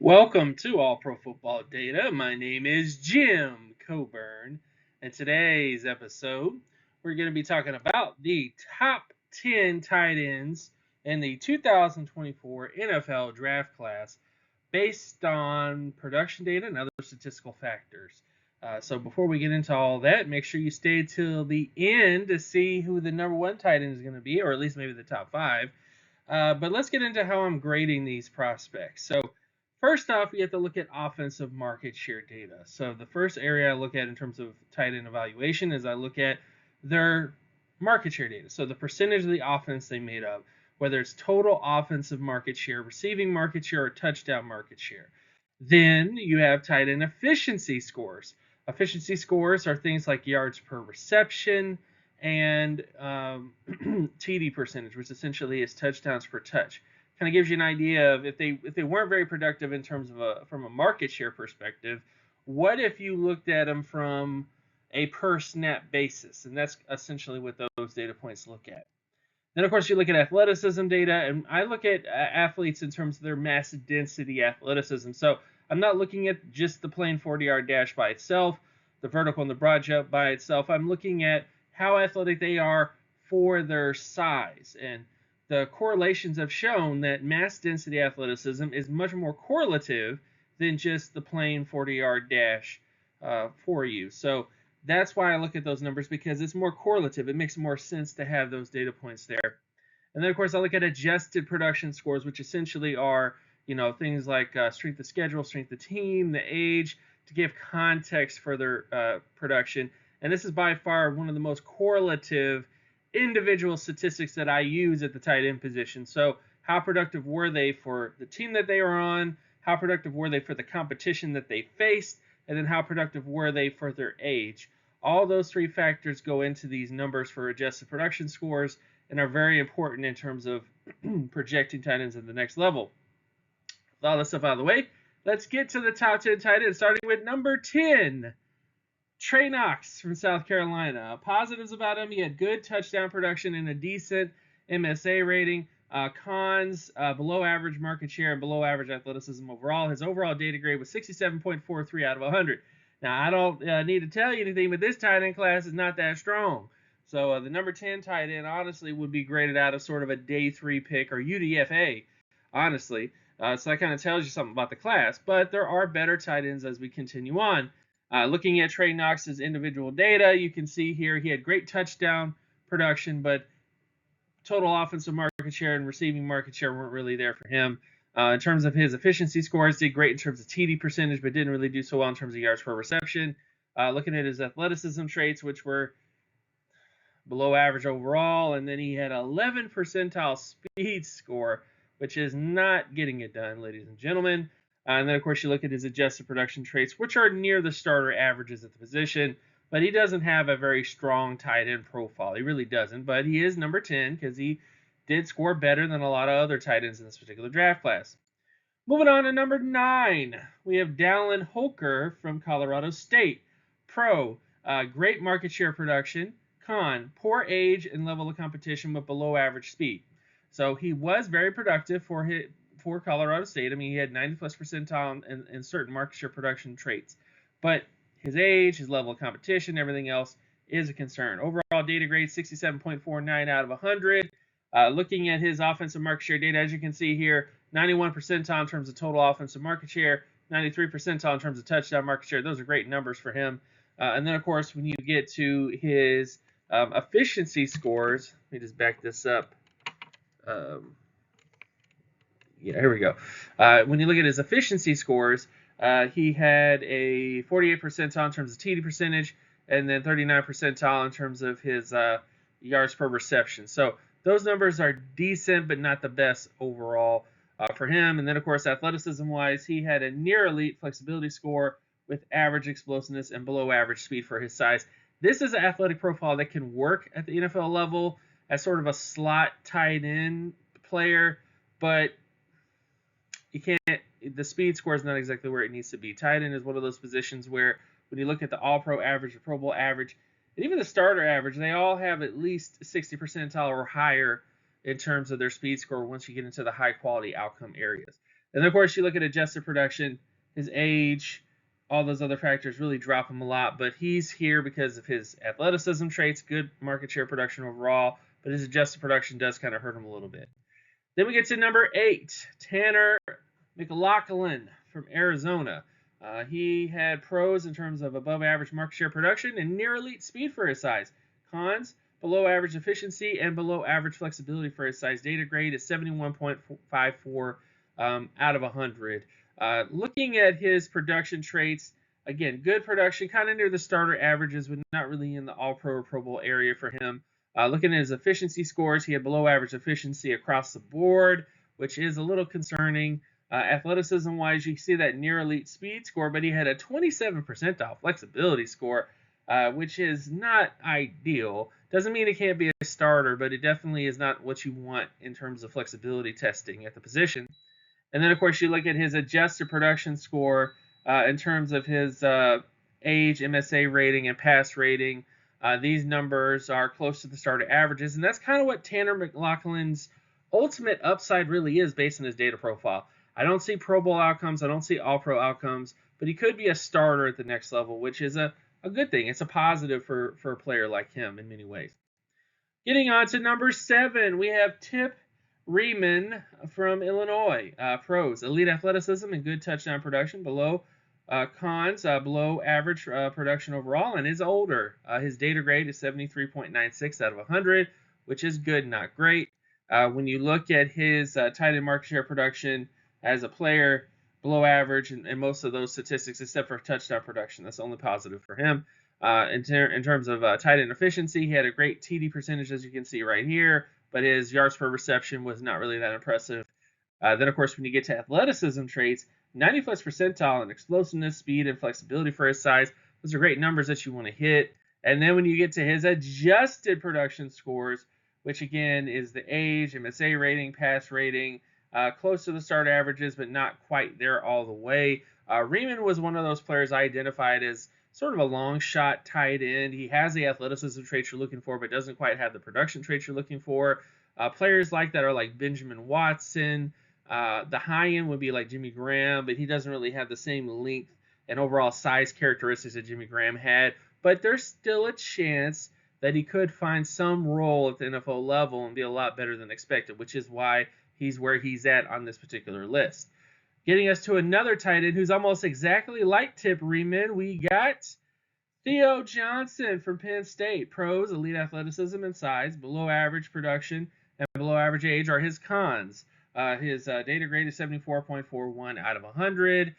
Welcome to All Pro Football Data. My name is Jim Coburn, and today's episode we're going to be talking about the top 10 tight ends in the 2024 NFL Draft Class based on production data and other statistical factors. So before we get into all that, make sure you stay till the end to see who the number one tight end is going to be, or at least maybe the top five. But let's get into how I'm grading these prospects. So first off, you have to look at offensive market share data. So the first area I look at in terms of tight end evaluation is I look at their market share data. So the percentage of the offense they made up, whether it's total offensive market share, receiving market share, or touchdown market share. Then you have tight end efficiency scores. Efficiency scores are things like yards per reception and TD percentage, which essentially is touchdowns per touch. Kind of gives you an idea of if they weren't very productive in terms of from a market share perspective, what if you looked at them from a per snap basis? And that's essentially what those data points look at. Then, of course, you look at athleticism data, and I look at athletes in terms of their mass density athleticism. So I'm not looking at just the plain 40-yard dash by itself, the vertical and the broad jump by itself. I'm looking at how athletic they are for their size. And the correlations have shown that mass density athleticism is much more correlative than just the plain 40-yard dash for you. So that's why I look at those numbers, because it's more correlative. It makes more sense to have those data points there. And then, of course, I look at adjusted production scores, which essentially are, things like strength of schedule, strength of team, the age, to give context for their production. And this is by far one of the most correlative individual statistics that I use at the tight end position. So how productive were they for the team that they were on? How productive were they for the competition that they faced? And then how productive were they for their age? All those three factors go into these numbers for adjusted production scores and are very important in terms of projecting tight ends at the next level. With all this stuff out of the way, let's get to the top 10 tight ends, starting with number 10, Trey Knox from South Carolina. Positives about him: he had good touchdown production and a decent MSA rating. Cons: below average market share and below average athleticism overall. His overall data grade was 67.43 out of 100. Now, I don't need to tell you anything, but this tight end class is not that strong. So the number 10 tight end honestly would be graded out of sort of a day 3 pick or UDFA, honestly. So that kind of tells you something about the class. But there are better tight ends as we continue on. Looking at Trey Knox's individual data, you can see here he had great touchdown production, but total offensive market share and receiving market share weren't really there for him. In terms of his efficiency scores, did great in terms of TD percentage, but didn't really do so well in terms of yards per reception. Looking at his athleticism traits, which were below average overall, and then he had 11 percentile speed score, which is not getting it done, ladies and gentlemen. And then, of course, you look at his adjusted production traits, which are near the starter averages at the position, but he doesn't have a very strong tight end profile. He really doesn't, but he is number 10 because he did score better than a lot of other tight ends in this particular draft class. Moving on to number 9, we have Dallin Holker from Colorado State. Pro: great market share production. Con: poor age and level of competition with below average speed. So he was very productive for Colorado State. I mean, he had 90 plus percentile in certain market share production traits, but his age, his level of competition, everything else is a concern. Overall data grade 67.49 out of 100. Looking at his offensive market share data, as you can see here, 91 percentile in terms of total offensive market share, 93 percentile in terms of touchdown market share. Those are great numbers for him. And then, of course, when you get to his efficiency scores, let me just back this up. Here we go. When you look at his efficiency scores, he had a 48 percentile in terms of TD percentage, and then 39 percentile in terms of his yards per reception. So those numbers are decent, but not the best overall for him. And then, of course, athleticism-wise, he had a near elite flexibility score with average explosiveness and below average speed for his size. This is an athletic profile that can work at the NFL level as sort of a slot tight end player, but you can't. The speed score is not exactly where it needs to be. Tight end is one of those positions where when you look at the All-Pro average, the Pro Bowl average, and even the starter average, they all have at least 60 percentile or higher in terms of their speed score once you get into the high-quality outcome areas. And then, of course, you look at adjusted production, his age, all those other factors really drop him a lot, but he's here because of his athleticism traits, good market share production overall, but his adjusted production does kind of hurt him a little bit. Then we get to number 8, Tanner McLaughlin from Arizona. He had pros in terms of above average market share production and near elite speed for his size. Cons, below average efficiency and below average flexibility for his size. Data grade is 71.54 out of 100. Looking at his production traits, again, good production, kind of near the starter averages, but not really in the All-Pro or Pro Bowl area for him. Looking at his efficiency scores, he had below average efficiency across the board, which is a little concerning. Athleticism-wise, you see that near elite speed score, but he had a 27 percentile flexibility score, which is not ideal. Doesn't mean it can't be a starter, but it definitely is not what you want in terms of flexibility testing at the position. And then, of course, you look at his adjusted production score in terms of his age, MSA rating, and pass rating. These numbers are close to the starter averages, and that's kind of what Tanner McLaughlin's ultimate upside really is based on his data profile. I don't see Pro Bowl outcomes. I don't see All-Pro outcomes, but he could be a starter at the next level, which is a good thing. It's a positive for a player like him in many ways. Getting on to number 7, we have Tip Reaman from Illinois. Pros, elite athleticism and good touchdown production. Below cons, below average production overall, and is older. His data grade is 73.96 out of 100, which is good, not great. When you look at his tight end market share production as a player, below average in most of those statistics, except for touchdown production. That's the only positive for him. In terms of tight end efficiency, he had a great TD percentage, as you can see right here, but his yards per reception was not really that impressive. Then, of course, when you get to athleticism traits, 90-plus percentile in explosiveness, speed, and flexibility for his size. Those are great numbers that you want to hit. And then when you get to his adjusted production scores, which again is the age, MSA rating, pass rating, close to the start averages, but not quite there all the way. Reaman was one of those players I identified as sort of a long shot tight end. He has the athleticism traits you're looking for, but doesn't quite have the production traits you're looking for. Players like that are like Benjamin Watson. The high end would be like Jimmy Graham, but he doesn't really have the same length and overall size characteristics that Jimmy Graham had. But there's still a chance that he could find some role at the NFL level and be a lot better than expected, which is why he's where he's at on this particular list. Getting us to another tight end who's almost exactly like Tip Reaman, we got Theo Johnson from Penn State. Pros, elite athleticism and size, below average production, and below average age are his cons. His data grade is 74.41 out of 100.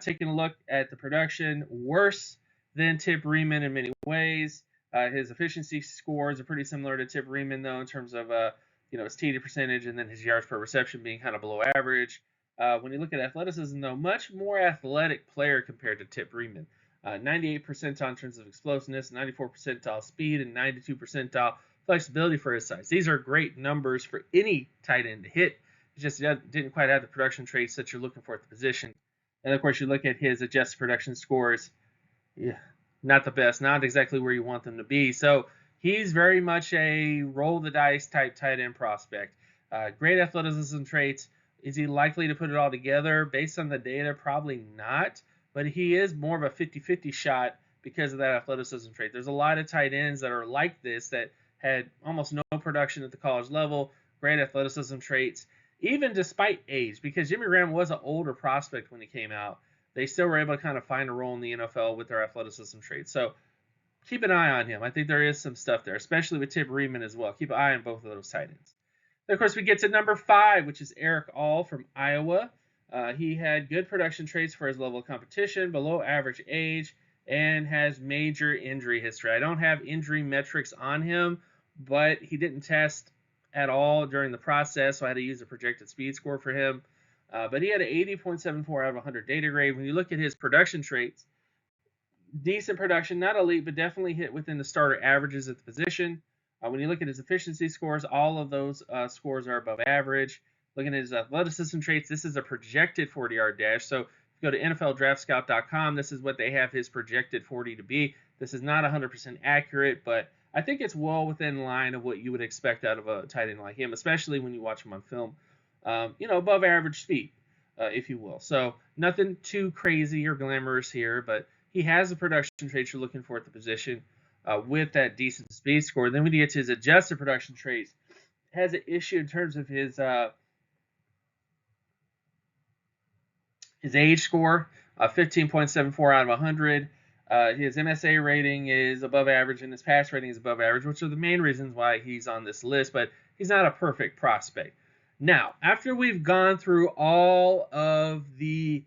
Taking a look at the production, worse than Tip Reaman in many ways. His efficiency scores are pretty similar to Tip Reaman, though, in terms of his TD percentage and then his yards per reception being kind of below average. When you look at athleticism, though, much more athletic player compared to Tip Reaman. 98 percentile in terms of explosiveness, 94 percentile speed, and 92 percentile flexibility for his size. These are great numbers for any tight end to hit. It just didn't quite have the production traits that you're looking for at the position. And, of course, you look at his adjusted production scores. Yeah, not the best, not exactly where you want them to be. So he's very much a roll the dice type tight end prospect. Great athleticism traits. Is he likely to put it all together? Based on the data, probably not. But he is more of a 50-50 shot because of that athleticism trait. There's a lot of tight ends that are like this that had almost no production at the college level, great athleticism traits, even despite age, because Jimmy Graham was an older prospect when he came out. They still were able to kind of find a role in the NFL with their athleticism traits. So keep an eye on him. I think there is some stuff there, especially with Tip Reaman as well. Keep an eye on both of those tight ends. Then, of course, we get to number 5, which is Eric All from Iowa. He had good production traits for his level of competition, below average age, and has major injury history. I don't have injury metrics on him, but he didn't test at all during the process, so I had to use a projected speed score for him. But he had an 80.74 out of 100 data grade. When you look at his production traits, decent production, not elite, but definitely hit within the starter averages at the position. When you look at his efficiency scores, all of those scores are above average. Looking at his athleticism traits, this is a projected 40-yard dash. So if you go to NFLDraftScout.com, this is what they have his projected 40 to be. This is not 100% accurate, but I think it's well within line of what you would expect out of a tight end like him, especially when you watch him on film. Above average speed. if you will. So nothing too crazy or glamorous here, but he has the production traits you're looking for at the position with that decent speed score. Then when you get to his adjusted production traits, has an issue in terms of his age score, 15.74 out of 100. His MSA rating is above average, and his pass rating is above average, which are the main reasons why he's on this list, but he's not a perfect prospect. Now, after we've gone through all of the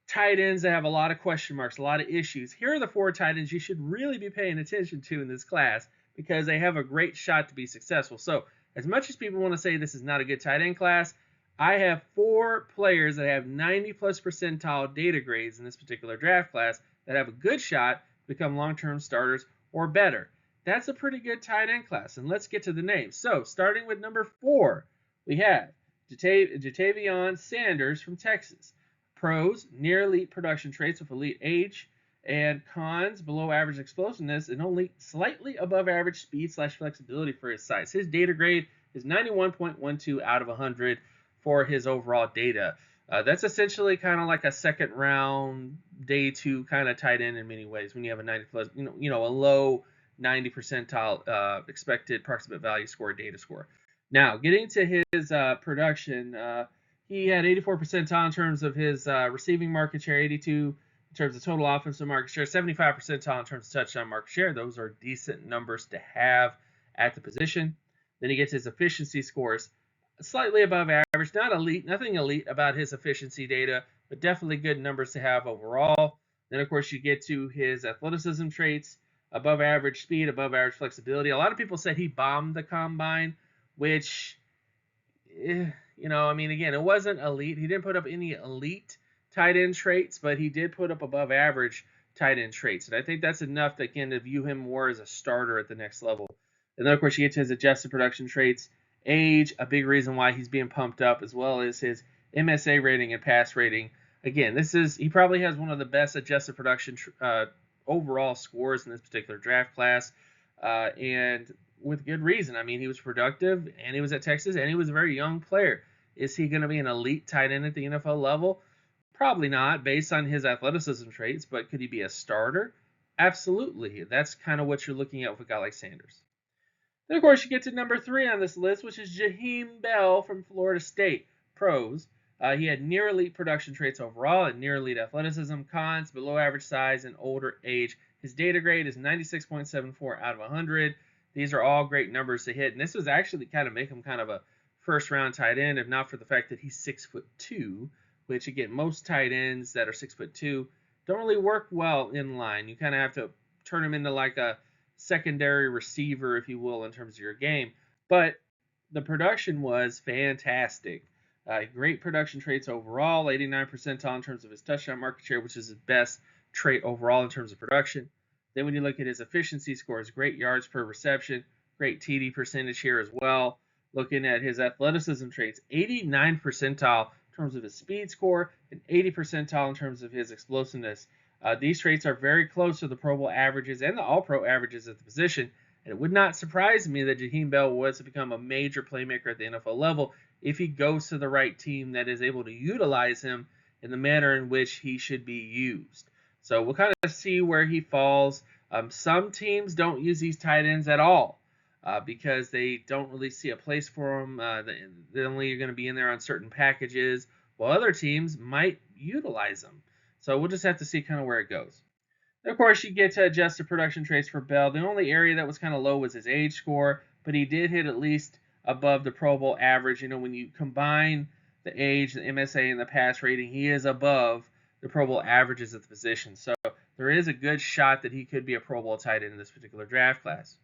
tight ends that have a lot of question marks, a lot of issues, here are the 4 tight ends you should really be paying attention to in this class because they have a great shot to be successful. So, as much as people want to say this is not a good tight end class, I have 4 players that have 90 plus percentile data grades in this particular draft class that have a good shot to become long-term starters or better. That's a pretty good tight end class. And let's get to the names. So, starting with number 4, we have Javon Sanders from Texas. Pros, near elite production traits with elite age, and cons, below average explosiveness, and only slightly above average speed/flexibility for his size. His data grade is 91.12 out of 100 for his overall data. That's essentially kind of like a second round, day 2 kind of tight end in many ways when you have a 90 plus, a low 90 percentile expected approximate value score data score. Now, getting to his production, he had 84 percentile in terms of his receiving market share, 82 in terms of total offensive market share, 75 percentile in terms of touchdown market share. Those are decent numbers to have at the position. Then he gets his efficiency scores, slightly above average, not elite, nothing elite about his efficiency data, but definitely good numbers to have overall. Then, of course, you get to his athleticism traits, above average speed, above average flexibility. A lot of people said he bombed the combine, which, again, it wasn't elite. He didn't put up any elite tight end traits, but he did put up above average tight end traits. And I think that's enough to, again, to view him more as a starter at the next level. And then, of course, you get to his adjusted production traits. Age, a big reason why he's being pumped up, as well as his MSA rating and pass rating. Again, he probably has one of the best adjusted production overall scores in this particular draft class, and with good reason. I mean, he was productive, and he was at Texas, and he was a very young player. Is he going to be an elite tight end at the NFL level? Probably not, based on his athleticism traits, but could he be a starter? Absolutely. That's kind of what you're looking at with a guy like Sanders. Then, of course, you get to number 3 on this list, which is Jahim Bell from Florida State. Pros, he had near elite production traits overall and near elite athleticism. Cons, below average size and older age. His data grade is 96.74 out of 100. These are all great numbers to hit, and this was actually kind of make him kind of a first-round tight end, if not for the fact that he's 6'2", which, again, most tight ends that are 6'2" don't really work well in line. You kind of have to turn him into like a secondary receiver, if you will, in terms of your game. But the production was fantastic. Great production traits overall, 89 percentile in terms of his touchdown market share, which is his best trait overall in terms of production. Then when you look at his efficiency scores, great yards per reception, great TD percentage here as well. Looking at his athleticism traits, 89 percentile in terms of his speed score and 80 percentile in terms of his explosiveness. These traits are very close to the Pro Bowl averages and the All-Pro averages at the position, and it would not surprise me that Jahim Bell was to become a major playmaker at the NFL level if he goes to the right team that is able to utilize him in the manner in which he should be used. So we'll kind of see where he falls. Some teams don't use these tight ends at all because they don't really see a place for them. They're only going to be in there on certain packages, while other teams might utilize them. So we'll just have to see kind of where it goes. And of course, you get to adjusted production traits for Bell. The only area that was kind of low was his age score, but he did hit at least above the Pro Bowl average. When you combine the age, the MSA, and the pass rating, he is above the Pro Bowl averages at the position. So there is a good shot that he could be a Pro Bowl tight end in this particular draft class.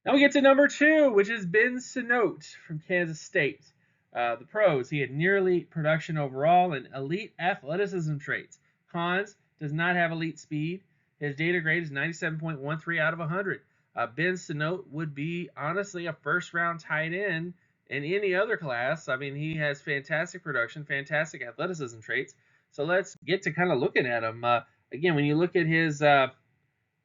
Now we get to number 2, which is Ben Sinote from Kansas State. The pros, he had near elite production overall and elite athleticism traits. Cons, does not have elite speed. His data grade is 97.13 out of 100. Ben Sinote would be, honestly, a first-round tight end in any other class. I mean, he has fantastic production, fantastic athleticism traits. So let's get to kind of looking at him. Again, when you look at his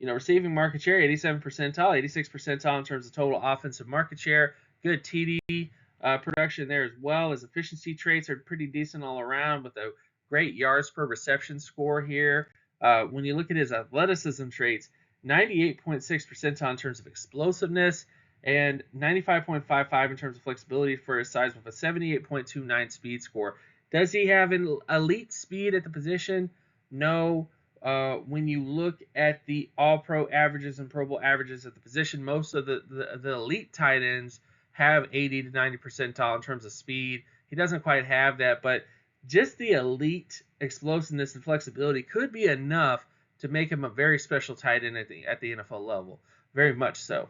receiving market share, 87 percentile, 86 percentile in terms of total offensive market share, good TD production there as well. His efficiency traits are pretty decent all around with a great yards per reception score here. When you look at his athleticism traits, 98.6 percentile in terms of explosiveness and 95.55 in terms of flexibility for his size with a 78.29 speed score. Does he have an elite speed at the position? No. When you look at the All-Pro averages and Pro Bowl averages at the position, most of the elite tight ends have 80 to 90 percentile in terms of speed. He doesn't quite have that, but just the elite explosiveness and flexibility could be enough to make him a very special tight end at the NFL level. Very much so.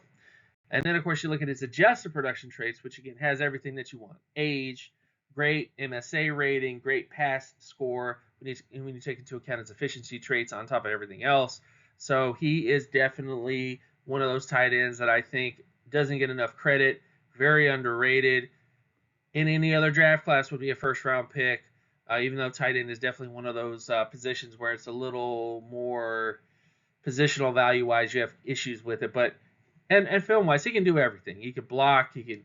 And then, of course, you look at his adjusted production traits, which, again, has everything that you want. Age, great MSA rating, great pass score when you take into account his efficiency traits on top of everything else. So he is definitely one of those tight ends that I think doesn't get enough credit, very underrated. In any other draft class would be a first-round pick, even though tight end is definitely one of those positions where it's a little more positional value-wise. You have issues with it, but and film-wise, he can do everything. He can block, he can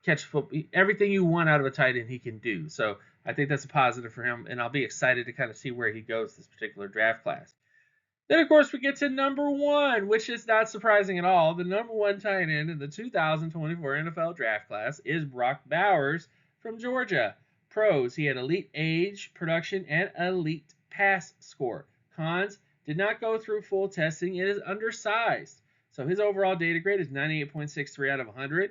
catch football, everything you want out of a tight end he can do. So I think that's a positive for him, and I'll be excited to kind of see where he goes this particular draft class. Then, of course, we get to number one, which is not surprising at all. The number one tight end in the 2024 NFL draft class is Brock Bowers from Georgia. Pros, he had elite age, production, and elite pass score. Cons, did not go through full testing. It is undersized. So his overall data grade is 98.63 out of 100.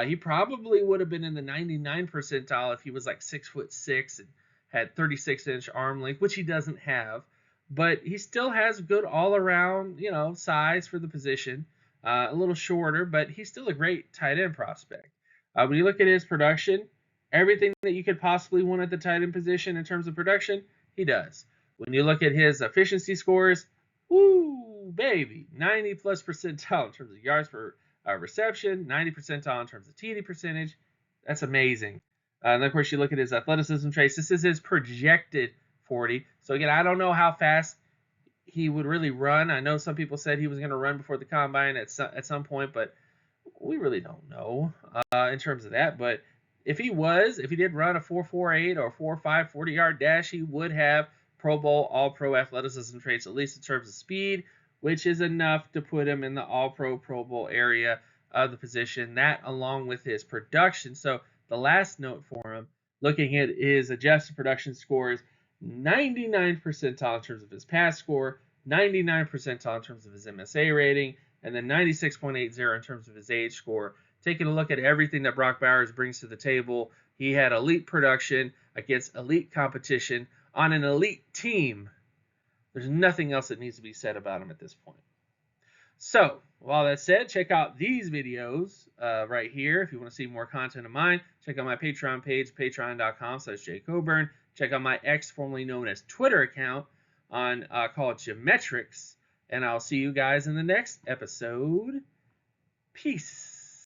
He probably would have been in the 99 percentile if he was like 6'6" and had 36-inch arm length, which he doesn't have. But he still has good all-around, size for the position. A little shorter, but he's still a great tight end prospect. When you look at his production, everything that you could possibly want at the tight end position in terms of production, he does. When you look at his efficiency scores, woo, baby, 90-plus percentile in terms of yards per reception, 90 percentile in terms of TD percentage. That's amazing. And then, of course, you look at his athleticism traits. This is his projected 40. So, again, I don't know how fast he would really run. I know some people said he was going to run before the combine at some point, but we really don't know in terms of that. But if he did run a 4.48 or 4.5 40-yard dash, he would have Pro Bowl, All-Pro athleticism traits, at least in terms of speed, which is enough to put him in the All-Pro, Pro Bowl area of the position. That along with his production. So the last note for him, looking at his adjusted production scores, 99 percentile in terms of his pass score, 99 percentile in terms of his MSA rating, and then 96.80 in terms of his age score. Taking a look at everything that Brock Bowers brings to the table, he had elite production against elite competition on an elite team. There's nothing else that needs to be said about him at this point. So, with all that said, check out these videos right here. If you want to see more content of mine, check out my Patreon page, patreon.com/jcoburn. Check out my X, formerly known as Twitter account, called Geometrics. And I'll see you guys in the next episode. Peace.